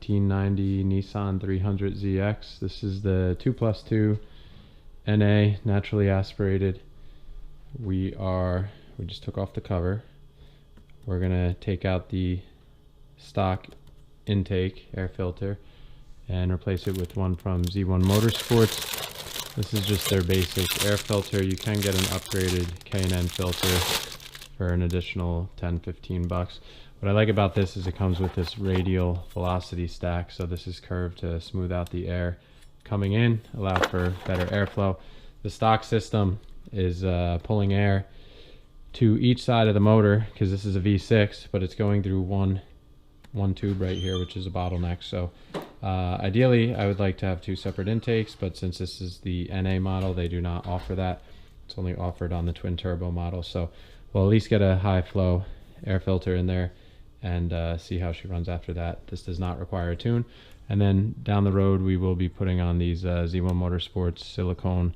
1990 Nissan 300ZX. This is the 2+2 NA naturally aspirated. We just took off the cover. We're gonna take out the stock intake air filter and replace it with one from Z1 Motorsports. This is just their basic air filter. You can get an upgraded K&N filter for an additional 10-15 bucks. What I like about this is it comes with this radial velocity stack, so this is curved to smooth out the air coming in, allow for better airflow. The stock system is pulling air to each side of the motor, because this is a V6, but it's going through one tube right here, which is a bottleneck. So ideally I would like to have two separate intakes, but since this is the NA model, they do not offer that. It's only offered on the twin turbo model, so we'll at least get a high flow air filter in there and see how she runs after that. This does not require a tune. And then down the road we will be putting on these Z1 Motorsports silicone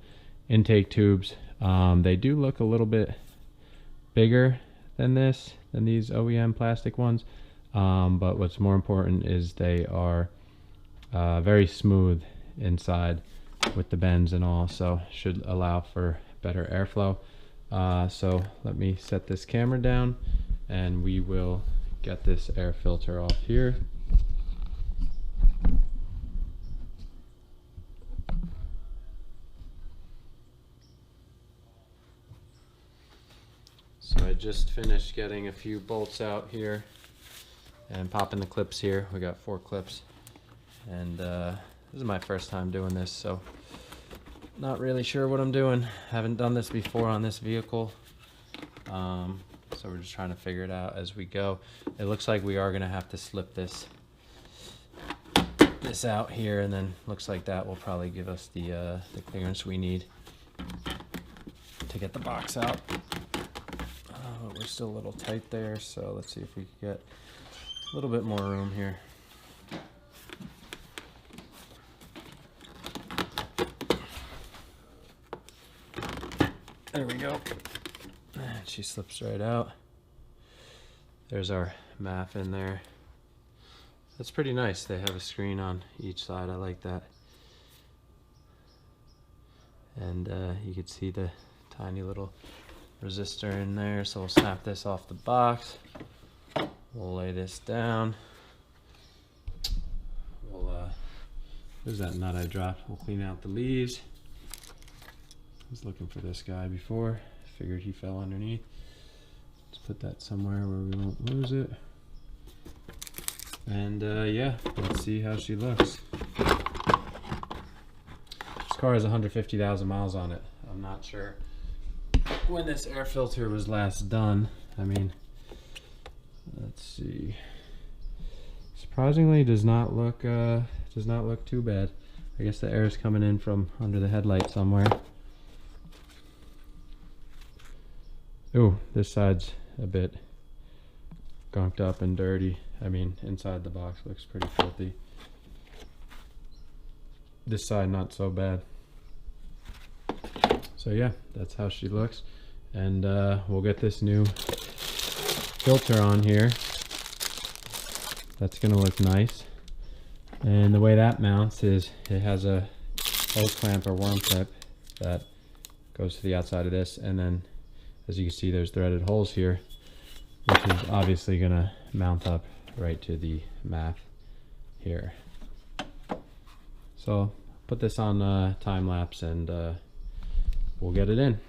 intake tubes. They do look a little bit bigger than these OEM plastic ones, but what's more important is they are very smooth inside with the bends and all, so should allow for better airflow. So let me set this camera down and we will get this air filter off here. So I just finished getting a few bolts out here and popping the clips here. We got 4 clips, and this is my first time doing this, so not really sure what I'm doing. Haven't done this before on this vehicle, so we're just trying to figure it out as we go. It looks like we are gonna have to slip this out here, and then looks like that will probably give us the clearance we need to get the box out. But we're still a little tight there, so let's see if we can get a little bit more room here. There we go. And she slips right out. There's our MAF in there. That's pretty nice. They have a screen on each side. I like that. And you can see the tiny little resistor in there. So we'll snap this off the box. We'll lay this down. We'll there's that nut I dropped. We'll clean out the leaves. I was looking for this guy before. Figured he fell underneath. Let's put that somewhere where we won't lose it. And yeah, let's see how she looks. This car has 150,000 miles on it. I'm not sure when this air filter was last done. I mean, let's see. Surprisingly, does not look too bad. I guess the air is coming in from under the headlight somewhere. Ooh, this side's a bit gunked up and dirty. I mean, inside the box looks pretty filthy. This side not so bad. So yeah, that's how she looks. And we'll get this new filter on here. That's gonna look nice. And the way that mounts is it has a hose clamp or worm clip that goes to the outside of this, and then as you can see, there's threaded holes here, which is obviously gonna mount up right to the MAF here. So put this on time lapse and we'll get it in.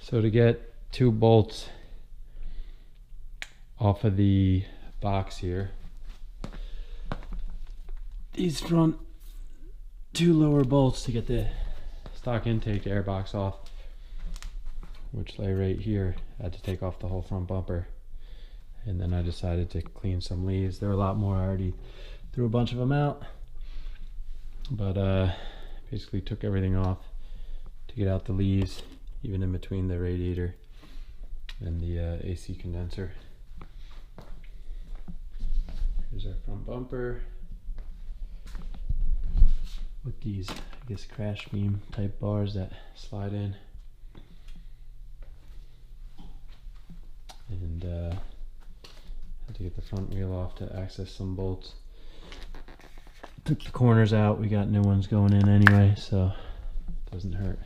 So to get 2 bolts off of the box here, these front 2 lower bolts to get the stock intake air box off, which lay right here, I had to take off the whole front bumper. And then I decided to clean some leaves. There were a lot more. I already threw a bunch of them out, but basically took everything off to get out the leaves, even in between the radiator and the AC condenser. Here's our front bumper with these, I guess, crash beam type bars that slide in. And had to get the front wheel off to access some bolts. Took the corners out. We got new ones going in anyway, so it doesn't hurt.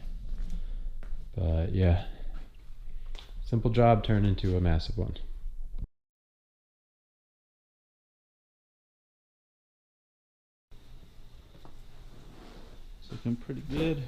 But yeah, simple job turned into a massive one. It's looking pretty good.